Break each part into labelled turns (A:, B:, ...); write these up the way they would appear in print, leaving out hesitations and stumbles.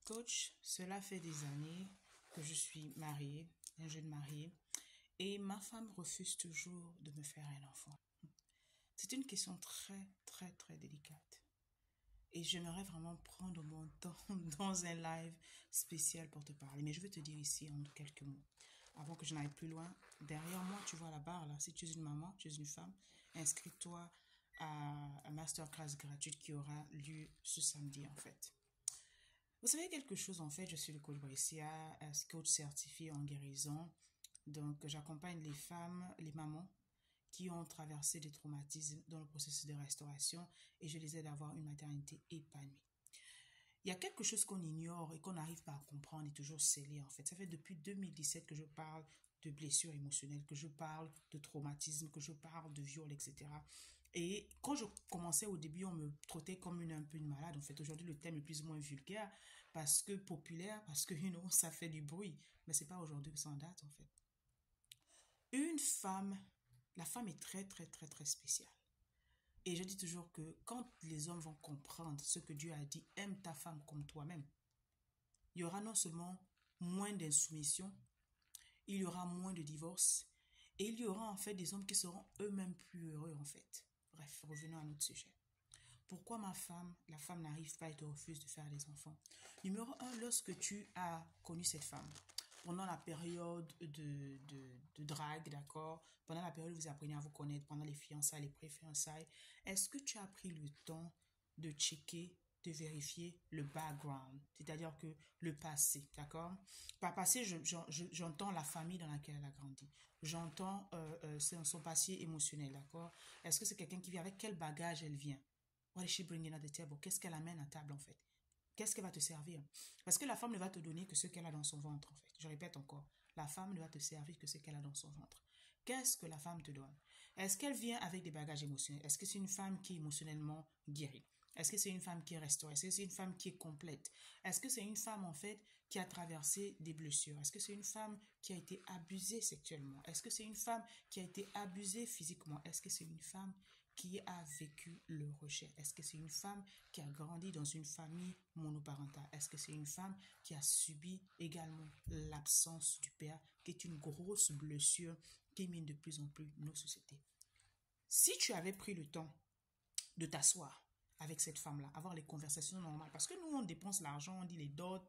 A: Coach, cela fait des années que je suis mariée, un jeune marié, et ma femme refuse toujours de me faire un enfant. C'est une question très, très, très délicate. Et j'aimerais vraiment prendre mon temps dans un live spécial pour te parler. Mais je veux te dire ici en quelques mots. Avant que je n'aille plus loin, derrière moi, tu vois la barre là. Si tu es une maman, tu es une femme, inscris-toi à un masterclass gratuite qui aura lieu ce samedi en fait. Vous savez quelque chose, en fait, je suis le coach Boïsia, coach certifié en guérison. Donc, j'accompagne les femmes, les mamans qui ont traversé des traumatismes dans le processus de restauration et je les aide à avoir une maternité épanouie. Il y a quelque chose qu'on ignore et qu'on n'arrive pas à comprendre et toujours scellé, en fait. Ça fait depuis 2017 que je parle de blessures émotionnelles, que je parle de traumatisme, que je parle de viol, etc. Et quand je commençais au début, on me traitait comme un peu une malade. En fait, aujourd'hui, le thème est plus ou moins vulgaire parce que populaire, parce que, ça fait du bruit. Mais c'est pas aujourd'hui que ça en date, en fait. Une femme, la femme est très, très, très, très spéciale. Et je dis toujours que quand les hommes vont comprendre ce que Dieu a dit, aime ta femme comme toi-même, il y aura non seulement moins d'insoumission, il y aura moins de divorces, et il y aura en fait des hommes qui seront eux-mêmes plus heureux en fait. Bref, revenons à notre sujet. Pourquoi la femme n'arrive pas et te refuse de faire des enfants? Numéro un, lorsque tu as connu cette femme, pendant la période de drague, d'accord? Pendant la période où vous apprenez à vous connaître, pendant les fiançailles, les pré-fiançailles, est-ce que tu as pris le temps de checker, de vérifier le background, c'est-à-dire que le passé, d'accord? Par passé, j'entends la famille dans laquelle elle a grandi. J'entends son passé émotionnel, d'accord? Est-ce que c'est quelqu'un qui vient avec quel bagage elle vient? What is she bringing at the table? Qu'est-ce qu'elle amène à table en fait? Qu'est-ce qu'elle va te servir? Parce que la femme ne va te donner que ce qu'elle a dans son ventre en fait. Je répète encore, la femme ne va te servir que ce qu'elle a dans son ventre. Qu'est-ce que la femme te donne? Est-ce qu'elle vient avec des bagages émotionnels? Est-ce que c'est une femme qui est émotionnellement guérie? Est-ce que c'est une femme qui est restaurée? Est-ce que c'est une femme qui est complète? Est-ce que c'est une femme en fait qui a traversé des blessures? Est-ce que c'est une femme qui a été abusée sexuellement? Est-ce que c'est une femme qui a été abusée physiquement? Est-ce que c'est une femme qui a vécu le rejet? Est-ce que c'est une femme qui a grandi dans une famille monoparentale? Est-ce que c'est une femme qui a subi également l'absence du père, qui est une grosse blessure qui mine de plus en plus nos sociétés? Si tu avais pris le temps de t'asseoir avec cette femme-là, avoir les conversations normales, parce que nous, on dépense l'argent, on dit les dots,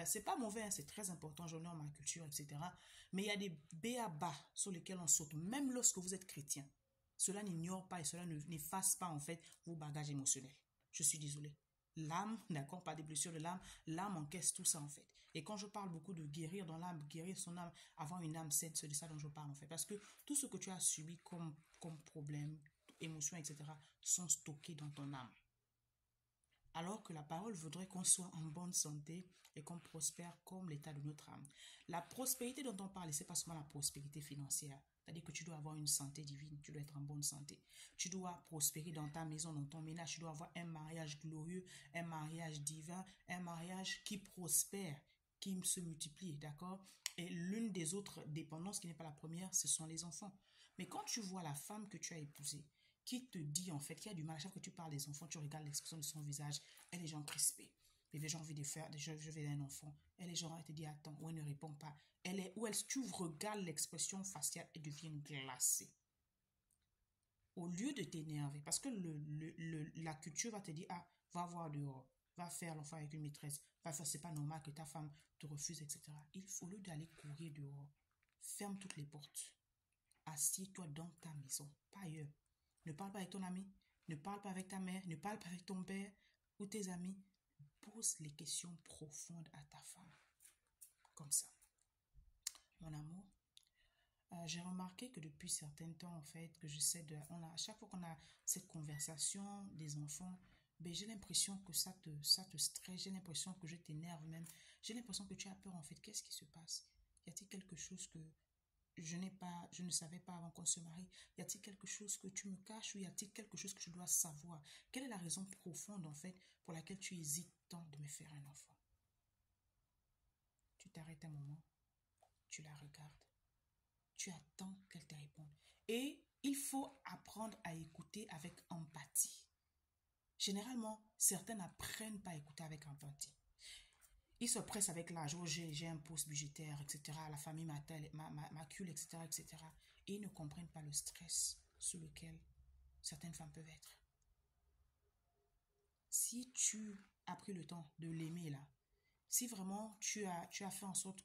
A: c'est pas mauvais, hein, c'est très important, j'honore ma culture, etc. Mais il y a des b.a.-ba sur lesquels on saute, même lorsque vous êtes chrétien. Cela n'ignore pas et cela n'efface pas en fait vos bagages émotionnels. Je suis désolée. L'âme, d'accord, pas des blessures de l'âme, l'âme encaisse tout ça en fait. Et quand je parle beaucoup de guérir dans l'âme, guérir son âme, avoir une âme saine, c'est de ça dont je parle en fait. Parce que tout ce que tu as subi comme problème, émotions, etc., sont stockés dans ton âme. Alors que la parole voudrait qu'on soit en bonne santé et qu'on prospère comme l'état de notre âme. La prospérité dont on parle, c'est pas seulement la prospérité financière. C'est-à-dire que tu dois avoir une santé divine, tu dois être en bonne santé. Tu dois prospérer dans ta maison, dans ton ménage, tu dois avoir un mariage glorieux, un mariage divin, un mariage qui prospère, qui se multiplie, d'accord? Et l'une des autres dépendances qui n'est pas la première, ce sont les enfants. Mais quand tu vois la femme que tu as épousée, qui te dit en fait qu'il y a du mal, à chaque fois que tu parles des enfants, tu regardes l'expression de son visage, elle est genre crispée. Bébé, j'ai envie de faire, je veux un enfant. Elle est genre, elle te dit attends, ou elle ne répond pas. Tu regardes l'expression faciale, elle devient glacée. Au lieu de t'énerver, parce que la culture va te dire, ah, va voir dehors, va faire l'enfant avec une maîtresse, va faire, c'est pas normal que ta femme te refuse, etc. Il faut, au lieu d'aller courir dehors, ferme toutes les portes. Assieds-toi dans ta maison, pas ailleurs. Ne parle pas avec ton ami, ne parle pas avec ta mère, ne parle pas avec ton père ou tes amis. Pose les questions profondes à ta femme. Comme ça. Mon amour, j'ai remarqué que depuis certains temps, en fait, que à chaque fois qu'on a cette conversation des enfants, ben, j'ai l'impression que ça te stresse, j'ai l'impression que je t'énerve même, j'ai l'impression que tu as peur, en fait. Qu'est-ce qui se passe? Y a-t-il quelque chose que je ne savais pas avant qu'on se marie? Y a-t-il quelque chose que tu me caches ou y a-t-il quelque chose que je dois savoir? Quelle est la raison profonde, en fait, pour laquelle tu hésites tant de me faire un enfant? Tu t'arrêtes un moment, tu la regardes, tu attends qu'elle te réponde. Et il faut apprendre à écouter avec empathie. Généralement, certains n'apprennent pas à écouter avec empathie. Ils se pressent avec l'âge. Oh, j'ai un poste budgétaire, etc. La famille m'accule, etc., etc. Et ils ne comprennent pas le stress sous lequel certaines femmes peuvent être. Si tu as pris le temps de l'aimer là, si vraiment tu as fait en sorte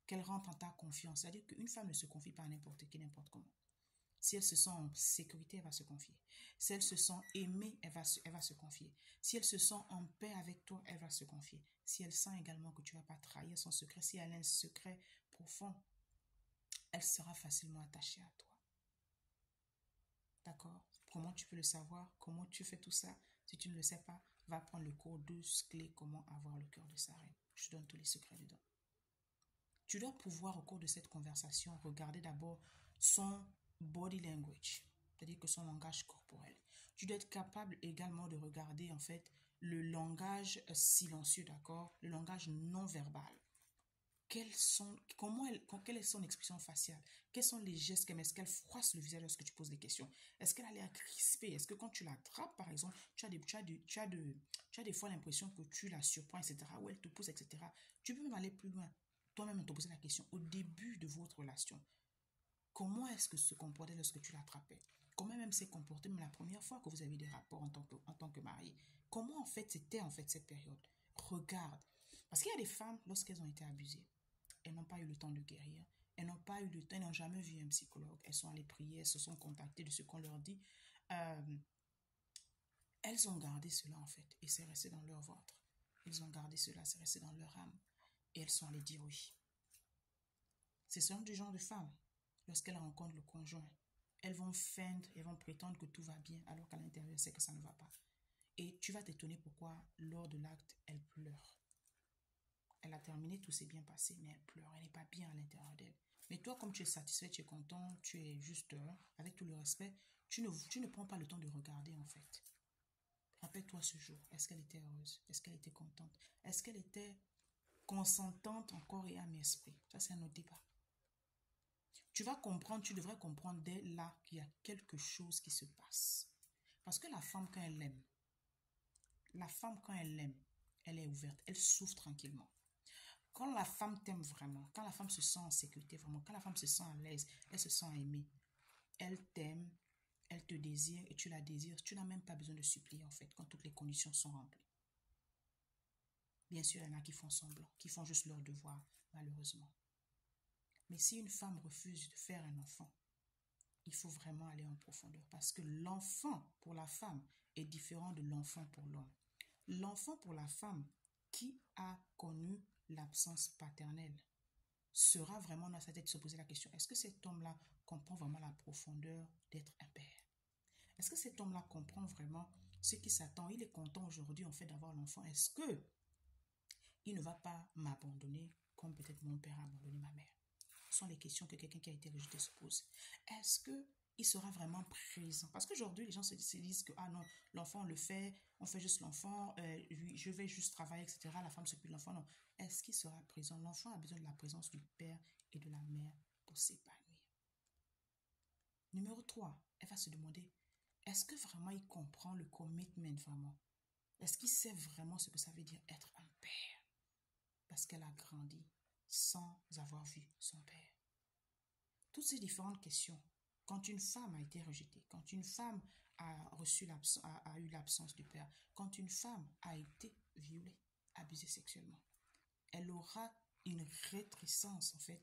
A: qu'elle rentre en ta confiance, c'est-à-dire qu'une femme ne se confie pas à n'importe qui, n'importe comment. Si elle se sent en sécurité, elle va se confier. Si elle se sent aimée, elle va se confier. Si elle se sent en paix avec toi, elle va se confier. Si elle sent également que tu ne vas pas trahir son secret, si elle a un secret profond, elle sera facilement attachée à toi. D'accord? Comment tu peux le savoir? Comment tu fais tout ça? Si tu ne le sais pas, va prendre le cours 12 clés comment avoir le cœur de sa reine. Je donne tous les secrets dedans. Tu dois pouvoir au cours de cette conversation regarder d'abord son body language, c'est-à-dire que son langage corporel. Tu dois être capable également de regarder en fait le langage silencieux, d'accord? Le langage non verbal. Quelle est son expression faciale? Quels sont les gestes qu'elle met? Est-ce qu'elle froisse le visage lorsque tu poses des questions? Est-ce qu'elle a l'air crispée? Est-ce que quand tu l'attrapes, par exemple, tu as des fois l'impression que tu la surprends, etc., ou elle te pose, etc. Tu peux même aller plus loin. Toi-même te poser la question, au début de votre relation, comment est-ce que se comportait lorsque tu l'attrapais? Comment même s'est comporté même la première fois que vous avez des rapports en tant que mari? Comment en fait c'était en fait cette période? Regarde. Parce qu'il y a des femmes, lorsqu'elles ont été abusées, elles n'ont pas eu le temps de guérir. Elles n'ont pas eu le temps, elles n'ont jamais vu un psychologue. Elles sont allées prier, elles se sont contactées de ce qu'on leur dit. Euh, Elles ont gardé cela en fait et c'est resté dans leur ventre. Elles ont gardé cela, c'est resté dans leur âme. Et elles sont allées dire oui. C'est ce du genre de femmes, lorsqu'elles rencontrent le conjoint, elles vont feindre, elles vont prétendre que tout va bien alors qu'à l'intérieur, c'est que ça ne va pas. Et tu vas t'étonner pourquoi, lors de l'acte, elle pleure. Elle a terminé, tout s'est bien passé, mais elle pleure, elle n'est pas bien à l'intérieur d'elle. Mais toi, comme tu es satisfait, tu es content, tu es juste, avec tout le respect, tu ne prends pas le temps de regarder en fait. Rappelle-toi ce jour, est-ce qu'elle était heureuse? Est-ce qu'elle était contente? Est-ce qu'elle était consentante en corps et âme et esprit? Ça, c'est un autre débat. Tu vas comprendre, tu devrais comprendre dès là qu'il y a quelque chose qui se passe. Parce que la femme, quand elle aime, elle est ouverte, elle souffre tranquillement. Quand la femme t'aime vraiment, quand la femme se sent en sécurité vraiment, quand la femme se sent à l'aise, elle se sent aimée, elle t'aime, elle te désire et tu la désires. Tu n'as même pas besoin de supplier en fait quand toutes les conditions sont remplies. Bien sûr, il y en a qui font semblant, qui font juste leur devoir, malheureusement. Mais si une femme refuse de faire un enfant, il faut vraiment aller en profondeur parce que l'enfant pour la femme est différent de l'enfant pour l'homme. L'enfant pour la femme qui a connu l'absence paternelle sera vraiment dans sa tête se poser la question, est-ce que cet homme-là comprend vraiment la profondeur d'être un père? Est-ce que cet homme-là comprend vraiment ce qui s'attend? Il est content aujourd'hui en fait d'avoir l'enfant. Est-ce que il ne va pas m'abandonner comme peut-être mon père a abandonné ma mère? Ce sont les questions que quelqu'un qui a été rejeté se pose. Est-ce que il sera vraiment présent? Parce qu'aujourd'hui, les gens se disent que, ah non, l'enfant, on le fait, on fait juste l'enfant, je vais juste travailler, etc. La femme s'occupe de l'enfant. Non. Est-ce qu'il sera présent? L'enfant a besoin de la présence du père et de la mère pour s'épanouir. Numéro 3, elle va se demander, est-ce que vraiment il comprend le commitment vraiment? Est-ce qu'il sait vraiment ce que ça veut dire être un père? Parce qu'elle a grandi sans avoir vu son père. Toutes ces différentes questions, quand une femme a été rejetée, quand une femme a eu l'absence du père, quand une femme a été violée, abusée sexuellement, elle aura une réticence, en fait,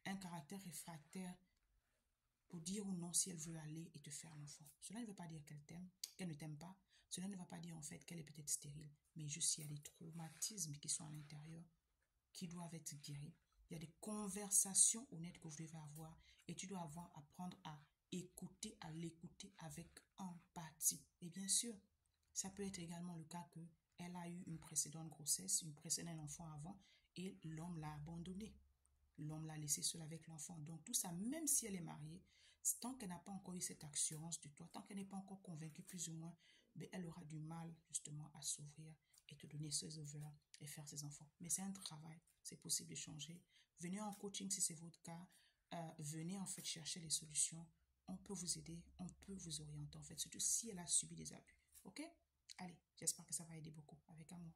A: un caractère réfractaire pour dire ou non si elle veut aller et te faire l'enfant. Cela ne veut pas dire qu'elle t'aime, qu'elle ne t'aime pas. Cela ne va pas dire en fait qu'elle est peut-être stérile, mais juste s'il y a des traumatismes qui sont à l'intérieur, qui doivent être guéris. Il y a des conversations honnêtes que vous devez avoir et tu dois apprendre à l'écouter avec empathie. Et bien sûr, ça peut être également le cas que elle a eu une précédente grossesse, une précédente enfant avant et l'homme l'a abandonnée. L'homme l'a laissée seule avec l'enfant. Donc tout ça, même si elle est mariée, tant qu'elle n'a pas encore eu cette assurance de toi, tant qu'elle n'est pas encore convaincue plus ou moins, ben, elle aura du mal justement à s'ouvrir et te donner ses ovaires et faire ses enfants. Mais c'est un travail, c'est possible de changer. Venez en coaching si c'est votre cas. Venez en fait chercher les solutions. On peut vous aider, on peut vous orienter en fait, surtout si elle a subi des abus. Ok? Allez, j'espère que ça va aider beaucoup. Avec amour.